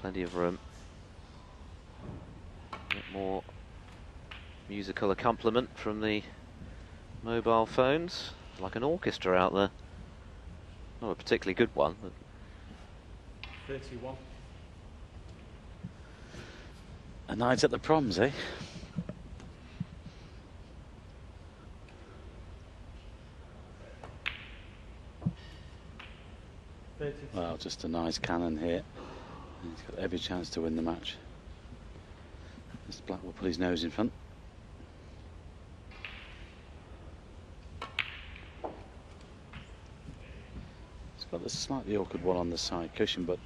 Plenty of room. A bit more musical accompaniment from the mobile phones, like an orchestra out there. Not a particularly good one, but 31. A night at the proms, eh? Well, just a nice cannon here. He's got every chance to win the match. Mr. Black will put his nose in front. He's got a slightly awkward one on the side cushion, but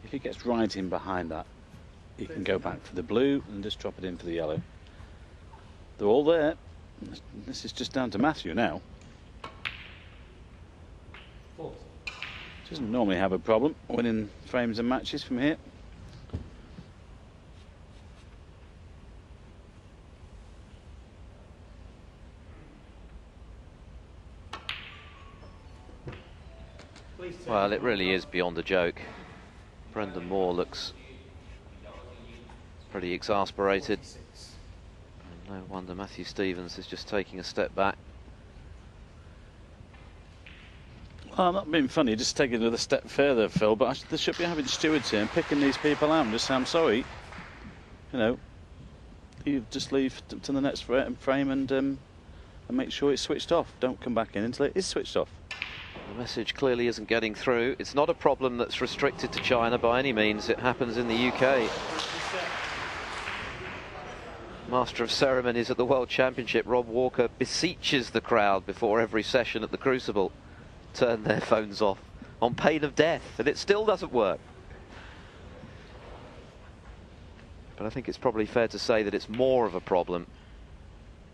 if he gets right in behind that, he can go back for the blue and just drop it in for the yellow. They're all there. This is just down to Matthew now. Doesn't normally have a problem winning frames and matches from here. well, it really is beyond a joke. Brendan Moore looks pretty exasperated. And no wonder Matthew Stevens is just taking a step back. Well, I'm not being funny, just taking another step further, Phil, but they should be having stewards here and picking these people out and just say, I'm sorry, you know, you just leave to the next frame and make sure it's switched off. Don't come back in until it is switched off. The message clearly isn't getting through. It's not a problem that's restricted to China by any means. It happens in the UK. Master of Ceremonies at the World Championship, Rob Walker, beseeches the crowd before every session at the Crucible. Turn their phones off on pain of death, and it still doesn't work. But I think it's probably fair to say that it's more of a problem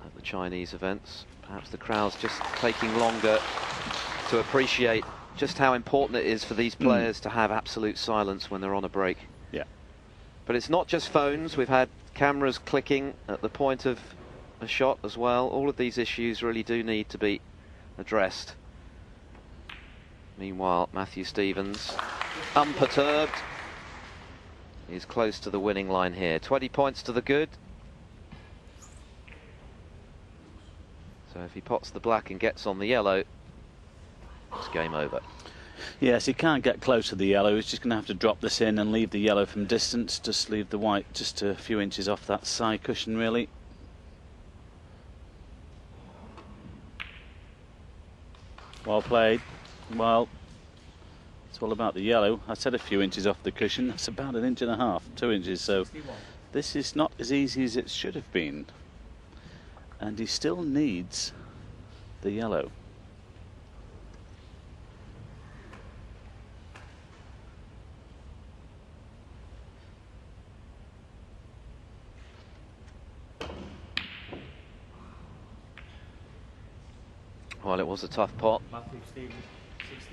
at the Chinese events. Perhaps the crowd's just taking longer to appreciate just how important it is for these players to have absolute silence when they're on a break. Yeah. But it's not just phones. We've had cameras clicking at the point of a shot as well. All of these issues really do need to be addressed. Meanwhile, Matthew Stevens, unperturbed, is close to the winning line here. 20 points to the good. So if he pots the black and gets on the yellow, it's game over. Yes, he can't get close to the yellow. He's just going to have to drop this in and leave the yellow from distance. Just leave the white just a few inches off that side cushion, really. Well played. Well, it's all about the yellow. I said a few inches off the cushion. That's about 1.5 inches, 2 inches. So this is not as easy as it should have been. And he still needs the yellow. Well, it was a tough pot.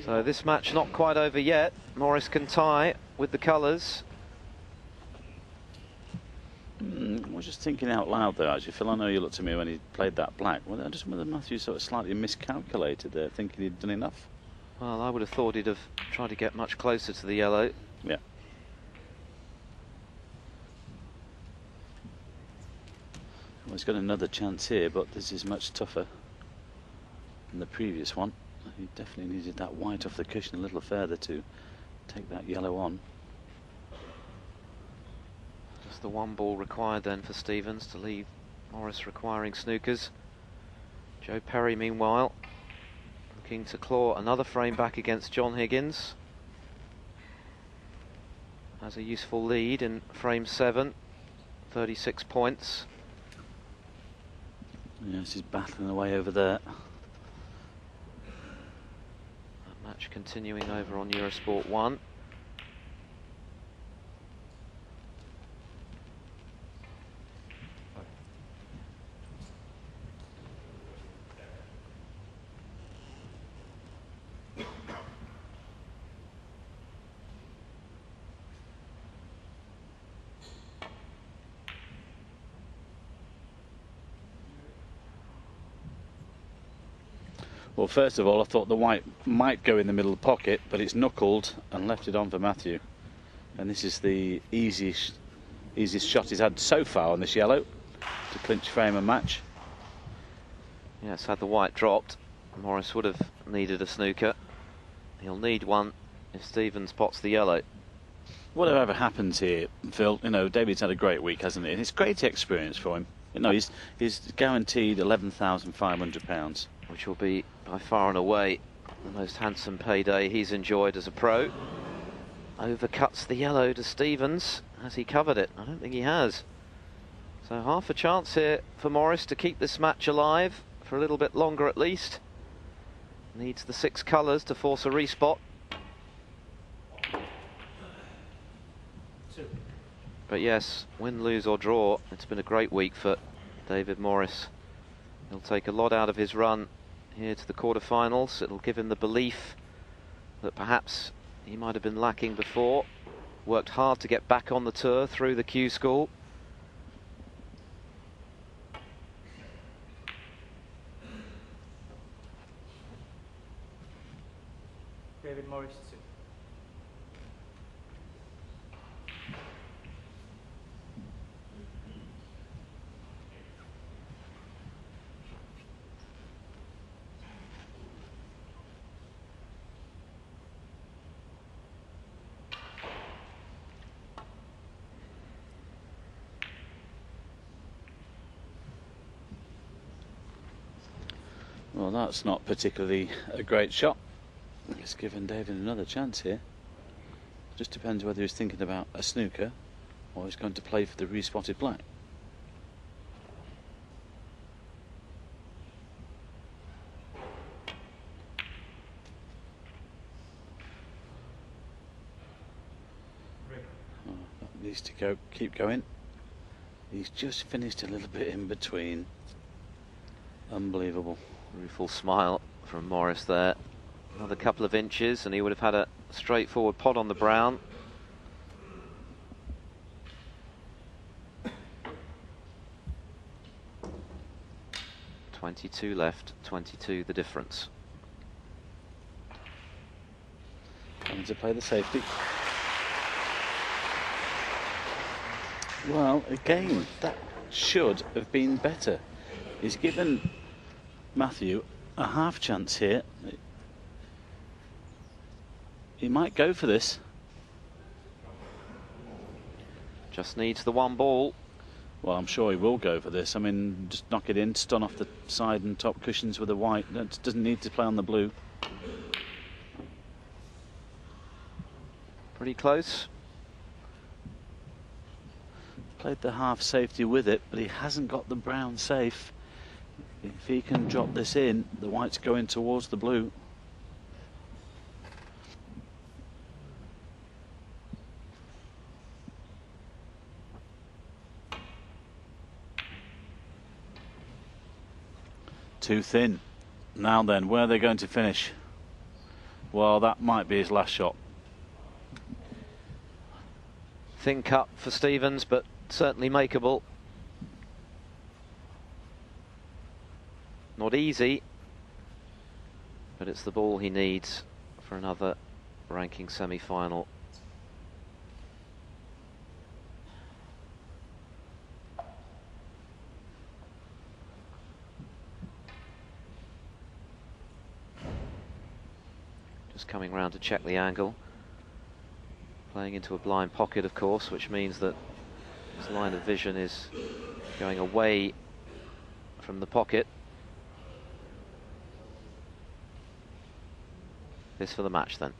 So this match not quite over yet. Morris can tie with the colours. I was just thinking out loud there, actually. Phil, I know you looked at me when he played that black. Well, I just wonder if Matthew sort of slightly miscalculated there, thinking he'd done enough. Well, I would have thought he'd have tried to get much closer to the yellow. Yeah. Well, he's got another chance here, but this is much tougher than the previous one. He definitely needed that white off the cushion a little further to take that yellow on. Just the one ball required then for Stevens to leave Morris requiring snookers. Joe Perry, meanwhile, looking to claw another frame back against John Higgins. Has a useful lead in frame 7, 36 points. Yes, he's battling away over there. That match continuing over on Eurosport 1. Well, first of all, I thought the white might go in the middle pocket, but it's knuckled and left it on for Matthew. And this is the easiest shot he's had so far on this yellow to clinch frame and match. Yes, had the white dropped, Morris would have needed a snooker. He'll need one if Stevens pots the yellow. Whatever happens here, Phil, you know, David's had a great week, hasn't he? And it's great experience for him. You know, he's guaranteed £11,500. Which will be, by far and away, the most handsome payday he's enjoyed as a pro. Overcuts the yellow to Stevens. Has he covered it? I don't think he has. So half a chance here for Morris to keep this match alive for a little bit longer at least. Needs the 6 colours to force a respot. But yes, win, lose or draw, it's been a great week for David Morris. He'll take a lot out of his run here to the quarterfinals. It'll give him the belief that perhaps he might have been lacking before. Worked hard to get back on the tour through the Q School. David Morris 2. Well, that's not particularly a great shot. It's given David another chance here. Just depends whether he's thinking about a snooker or he's going to play for the respotted black. Oh, that needs to keep going. He's just finished a little bit in between. Unbelievable. Rueful smile from Morris there. Another couple of inches and he would have had a straightforward pot on the brown. .22 left, 22 the difference. Coming to play the safety. Well, again, that should have been better. He's given Matthew a half chance here. He might go for this. Just needs the one ball. Well, I'm sure he will go for this. I mean, just knock it in, stun off the side and top cushions with the white. That doesn't need to play on the blue. Pretty close. Played the half safety with it, but he hasn't got the brown safe. If he can drop this in, the white's going towards the blue. Too thin. Now then, where are they going to finish? Well, that might be his last shot. Thin cut for Stevens, but certainly makeable. Not easy, but it's the ball he needs for another ranking semi-final. Just coming round to check the angle. Playing into a blind pocket, of course, which means that his line of vision is going away from the pocket. This for the match then.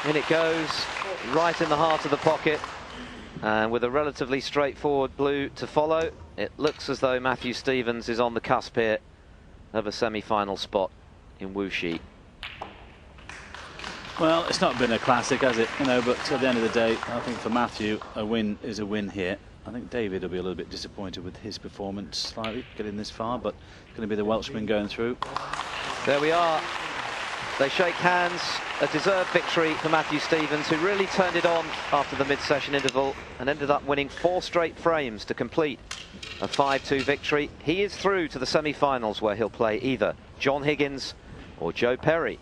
In it goes, right in the heart of the pocket, and with a relatively straightforward blue to follow, it looks as though Matthew Stevens is on the cusp here of a semi-final spot in Wuxi. Well, it's not been a classic, has it? You know, but at the end of the day, I think for Matthew, a win is a win here. I think David will be a little bit disappointed with his performance slightly, getting this far, but it's going to be the Welshman going through. There we are. They shake hands. A deserved victory for Matthew Stevens, who really turned it on after the mid-session interval and ended up winning 4 straight frames to complete a 5-2 victory. He is through to the semi-finals, where he'll play either John Higgins or Joe Perry.